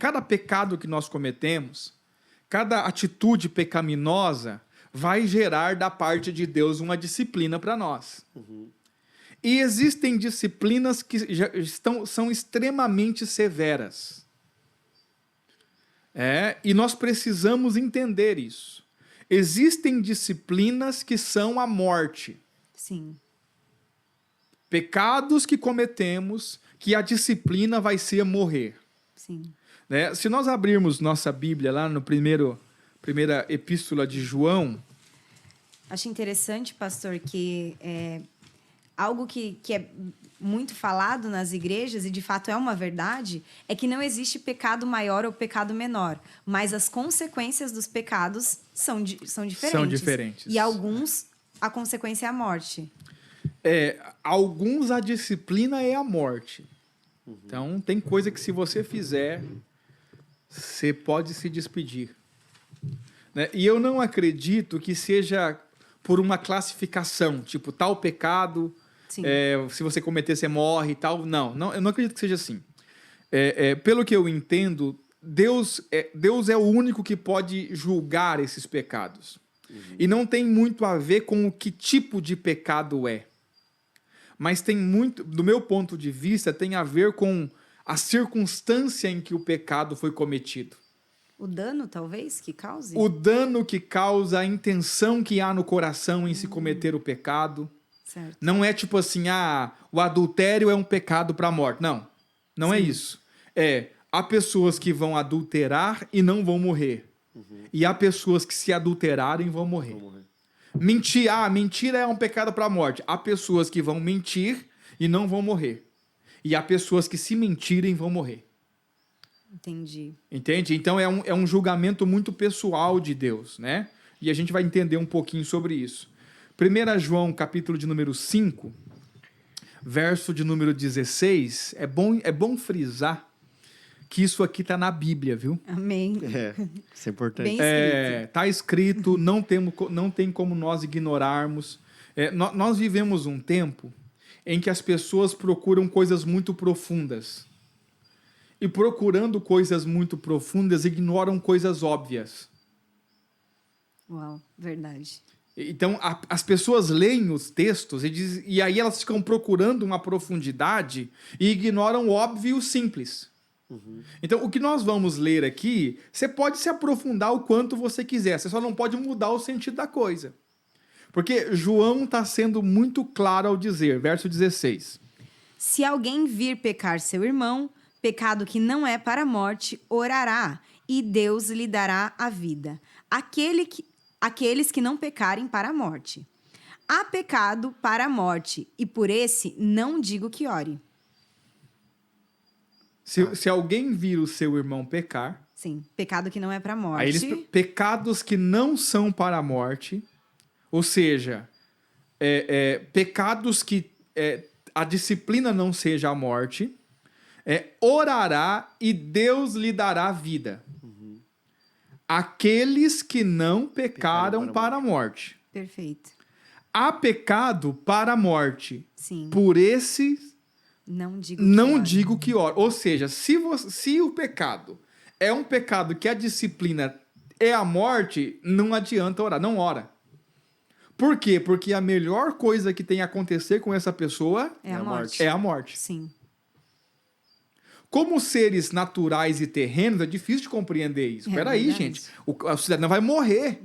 cada pecado que nós cometemos, cada atitude pecaminosa vai gerar da parte de Deus uma disciplina para nós. E existem disciplinas que são extremamente severas. E nós precisamos entender isso. Existem disciplinas que são a morte. Sim. Pecados que cometemos, que a disciplina vai ser morrer. Sim. Se nós abrirmos nossa Bíblia lá no primeira epístola de João... Acho interessante, pastor, que algo que é muito falado nas igrejas, e de fato é uma verdade, é que não existe pecado maior ou pecado menor, mas as consequências dos pecados são diferentes. São diferentes. E alguns, a consequência é a morte. Alguns a disciplina é a morte. Então, tem coisa que se você fizer, você pode se despedir. E eu não acredito que seja por uma classificação, tipo, tal pecado, se você cometer, você morre e tal. Não, eu não acredito que seja assim. Pelo que eu entendo, Deus é o único que pode julgar esses pecados. E não tem muito a ver com o que tipo de pecado é. Mas tem muito, do meu ponto de vista, tem a ver com a circunstância em que o pecado foi cometido. O dano, talvez, que cause? O dano que causa, a intenção que há no coração em se cometer o pecado. Certo. Não é tipo assim, o adultério é um pecado para a morte. Não é isso. Há pessoas que vão adulterar e não vão morrer. E há pessoas que se adulterarem vão morrer. Mentira é um pecado para a morte. Há pessoas que vão mentir e não vão morrer. E há pessoas que se mentirem vão morrer. Entendi. Entende? Então é um julgamento muito pessoal de Deus, né? E a gente vai entender um pouquinho sobre isso. 1 João, capítulo de número 5, verso de número 16, é bom frisar que isso aqui está na Bíblia, viu? Amém. Isso é importante. Bem escrito. Está escrito, não tem como nós ignorarmos. Nós vivemos um tempo em que as pessoas procuram coisas muito profundas. E procurando coisas muito profundas, ignoram coisas óbvias. Uau, verdade. Então, as pessoas leem os textos e aí elas ficam procurando uma profundidade e ignoram o óbvio e o simples. Então, o que nós vamos ler aqui, você pode se aprofundar o quanto você quiser, você só não pode mudar o sentido da coisa. Porque João está sendo muito claro ao dizer, verso 16. Se alguém vir pecar seu irmão, pecado que não é para a morte, orará, e Deus lhe dará a vida. Aqueles que não pecarem para a morte. Há pecado para a morte, e por esse não digo que ore. Se alguém vir o seu irmão pecar... Sim, pecado que não é para a morte. Aí pecados que não são para a morte, ou seja, pecados que a disciplina não seja a morte, orará e Deus lhe dará vida. Aqueles que não pecaram para a morte. Perfeito. Há pecado para a morte. Sim. Por esse não digo que ore. Ou seja, se o pecado é um pecado que a disciplina é a morte, não adianta orar, não ora. Por quê? Porque a melhor coisa que tem a acontecer com essa pessoa é a morte. É a morte. Sim. Como seres naturais e terrenos, é difícil de compreender isso. Peraí, gente, o cidadão vai morrer.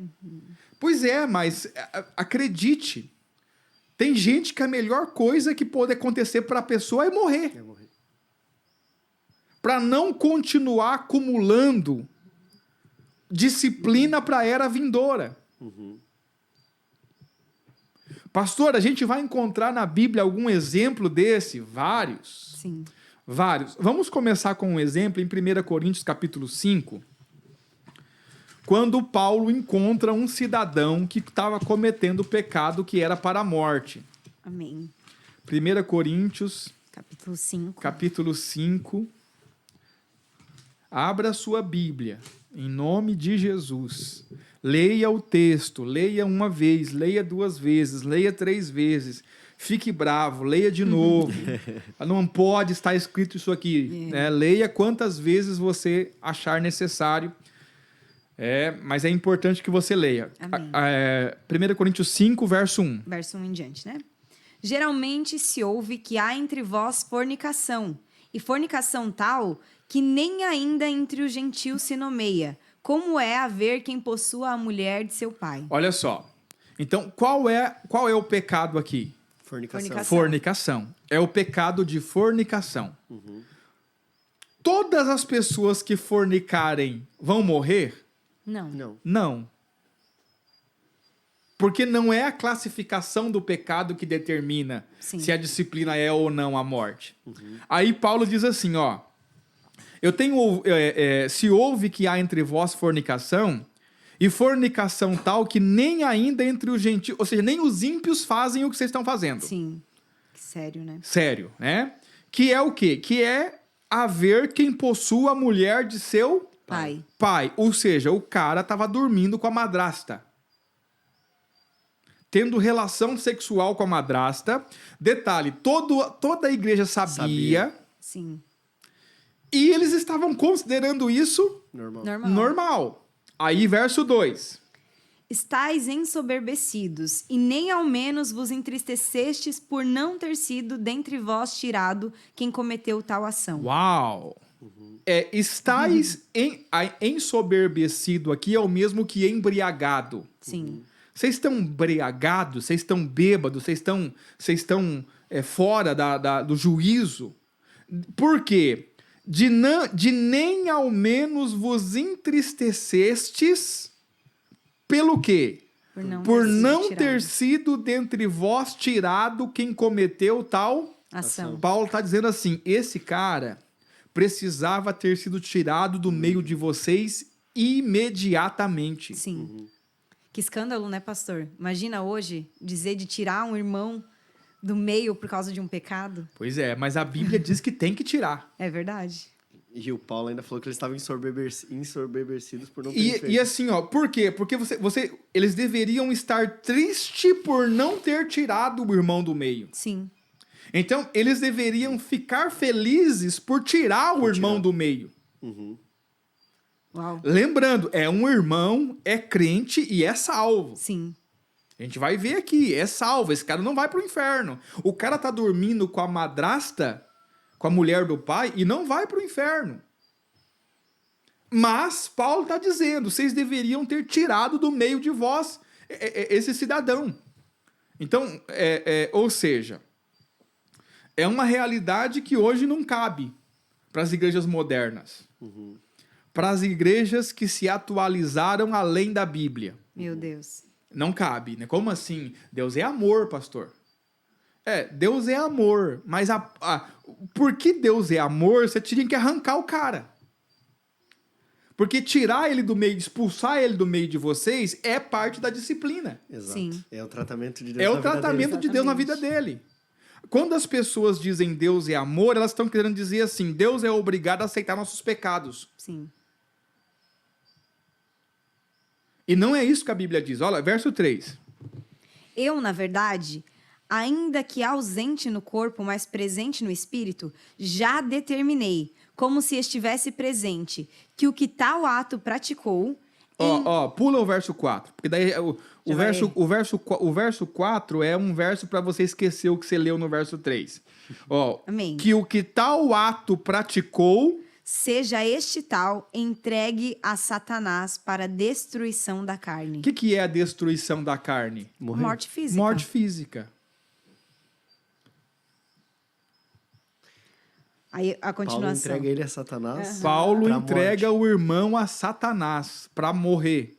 Pois é, mas acredite, tem gente que a melhor coisa que pode acontecer para a pessoa é morrer. Para não continuar acumulando disciplina para a era vindoura. Pastor, a gente vai encontrar na Bíblia algum exemplo desse? Vários. Sim. Vários. Vamos começar com um exemplo em 1 Coríntios capítulo 5, quando Paulo encontra um cidadão que estava cometendo pecado que era para a morte. Amém. 1 Coríntios capítulo 5. Abra sua Bíblia, em nome de Jesus. Leia o texto, leia uma vez, leia duas vezes, leia 3 vezes. fique bravo, leia de novo. Não pode estar escrito isso aqui. Né? Leia quantas vezes você achar necessário. Mas é importante que você leia. Amém. 1 Coríntios 5, verso 1. Verso 1 em diante, né? Geralmente se ouve que há entre vós fornicação, e fornicação tal que nem ainda entre os gentios se nomeia, como é haver quem possua a mulher de seu pai. Olha só. Então, qual é o pecado aqui? Fornicação. É o pecado de fornicação. Todas as pessoas que fornicarem vão morrer? Não. Porque não é a classificação do pecado que determina se a disciplina é ou não a morte. Aí Paulo diz assim, ó. Se houve que há entre vós fornicação, e fornicação tal que nem ainda entre os gentios, ou seja, nem os ímpios fazem o que vocês estão fazendo. Sim. Sério, né? Sério, né? Que é o quê? Que é haver quem possua a mulher de seu pai. Ou seja, o cara estava dormindo com a madrasta. Tendo relação sexual com a madrasta. Detalhe, toda a igreja sabia. Sim. E eles estavam considerando isso normal. Aí, verso 2. Estais ensoberbecidos, e nem ao menos vos entristecestes por não ter sido dentre vós tirado quem cometeu tal ação. Uau! Estais ensoberbecido aqui é o mesmo que embriagado. Sim. Vocês estão embriagados? Vocês estão bêbados? Vocês estão fora do juízo? Por quê? De nem ao menos vos entristecestes pelo quê? Por não ter sido dentre vós tirado quem cometeu tal ação. Paulo está dizendo assim, esse cara precisava ter sido tirado do meio de vocês imediatamente. Sim. Que escândalo, né, pastor? Imagina hoje dizer de tirar um irmão do meio por causa de um pecado. Pois é, mas a Bíblia diz que tem que tirar. É verdade. E o Paulo ainda falou que eles estavam ensoberbecidos por não terem feito. E assim, ó, por quê? Porque eles deveriam estar tristes por não ter tirado o irmão do meio. Sim. Então, eles deveriam ficar felizes por tirar o irmão do meio. Uau. Lembrando, é um irmão, é crente e é salvo. Sim. A gente vai ver aqui, é salvo, esse cara não vai pro inferno. O cara tá dormindo com a madrasta, com a mulher do pai, e não vai pro inferno. Mas Paulo está dizendo, vocês deveriam ter tirado do meio de vós esse cidadão. Então, ou seja, é uma realidade que hoje não cabe para as igrejas modernas. Para as igrejas que se atualizaram além da Bíblia. Meu Deus. Não cabe, né? Como assim? Deus é amor, pastor. Deus é amor, mas porque Deus é amor, você tinha que arrancar o cara. Porque tirar ele do meio, expulsar ele do meio de vocês é parte da disciplina. Exato. Sim. É o tratamento de Deus É na o vida tratamento dele. de Deus na vida dele. Quando as pessoas dizem Deus é amor, elas estão querendo dizer assim, Deus é obrigado a aceitar nossos pecados. Sim. E não é isso que a Bíblia diz. Olha, verso 3. Eu, na verdade, ainda que ausente no corpo, mas presente no espírito, já determinei, como se estivesse presente, que o que tal ato praticou... Pula o verso 4, porque daí o verso 4 é um verso para você esquecer o que você leu no verso 3. Amém. Que o que tal ato praticou... Seja este tal entregue a Satanás para a destruição da carne. O que é a destruição da carne? Morte física. Morte física. Aí a continuação. Paulo entrega ele a Satanás. Paulo pra entrega morte. o irmão a Satanás para morrer.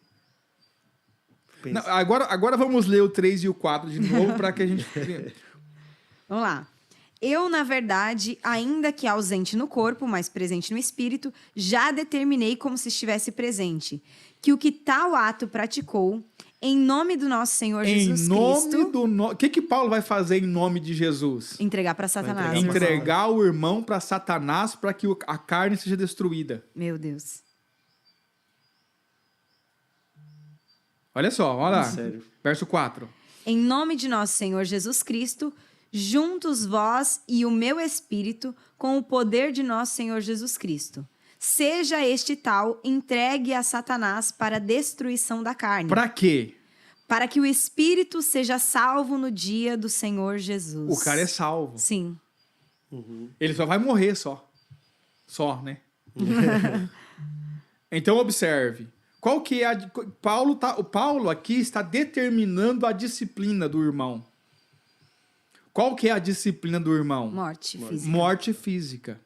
Não, agora vamos ler o 3 e o 4 de novo para que a gente... Vamos lá. Eu, na verdade, ainda que ausente no corpo, mas presente no espírito, já determinei como se estivesse presente, que o que tal ato praticou, em nome do nosso Senhor Jesus Cristo... O que Paulo vai fazer em nome de Jesus? Entregar para Satanás. Entregar o irmão para Satanás para que a carne seja destruída. Meu Deus. Olha só, olha lá. Sério. Verso 4. Em nome de nosso Senhor Jesus Cristo, juntos vós e o meu espírito, com o poder de nosso Senhor Jesus Cristo. Seja este tal entregue a Satanás para a destruição da carne, Pra quê? para que o espírito seja salvo no dia do Senhor Jesus. O cara é salvo. Sim. Ele só vai morrer só. Só, né? Então, observe. Qual que é o Paulo aqui está determinando a disciplina do irmão. Qual que é a disciplina do irmão? Morte física. Morte física.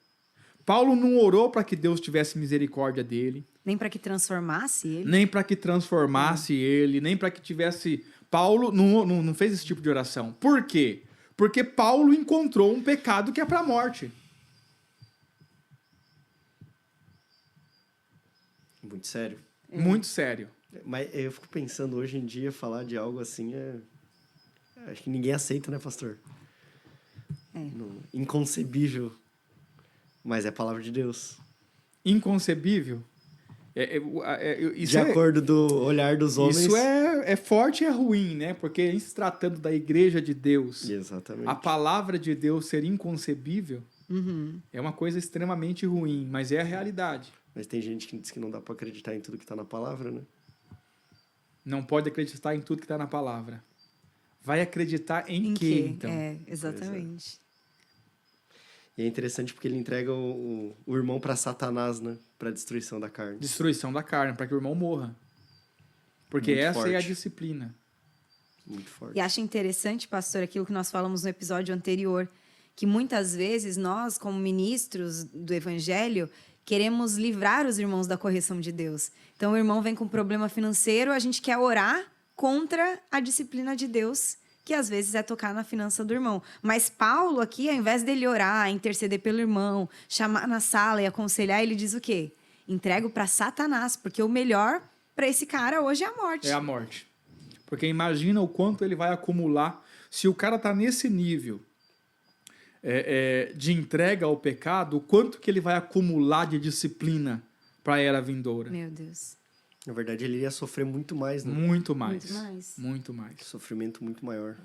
Paulo não orou para que Deus tivesse misericórdia dele, Nem para que transformasse ele. nem para que transformasse ele, nem para que tivesse... Paulo não fez esse tipo de oração. Por quê? Porque Paulo encontrou um pecado que é para a morte. Muito sério. Muito sério. Mas eu fico pensando, hoje em dia, falar de algo assim acho que ninguém aceita, né, pastor? Inconcebível. Mas é a palavra de Deus. Inconcebível. Isso de acordo do olhar dos homens. Isso é forte e é ruim, né? Porque em se tratando da igreja de Deus, Exatamente. a palavra de Deus ser inconcebível é uma coisa extremamente ruim, mas é a realidade. Mas tem gente que diz que não dá para acreditar em tudo que está na palavra, né? Não pode acreditar em tudo que está na palavra. Vai acreditar em quê, então? Exatamente. E é interessante porque ele entrega o irmão para Satanás, né? Para destruição da carne. Destruição da carne, para que o irmão morra. Porque Muito essa é a forte. disciplina. Muito forte. E acho interessante, pastor, aquilo que nós falamos no episódio anterior, que muitas vezes nós, como ministros do evangelho, queremos livrar os irmãos da correção de Deus. Então, o irmão vem com um problema financeiro, a gente quer orar contra a disciplina de Deus, que às vezes é tocar na finança do irmão. Mas Paulo aqui, ao invés dele orar, interceder pelo irmão, chamar na sala e aconselhar, ele diz o quê? Entrego para Satanás, porque o melhor para esse cara hoje é a morte. É a morte. Porque imagina o quanto ele vai acumular. Se o cara está nesse nível de entrega ao pecado, o quanto que ele vai acumular de disciplina para a era vindoura? Meu Deus. Na verdade, ele iria sofrer muito mais, né? Muito mais. Muito mais. Muito mais. Sofrimento muito maior.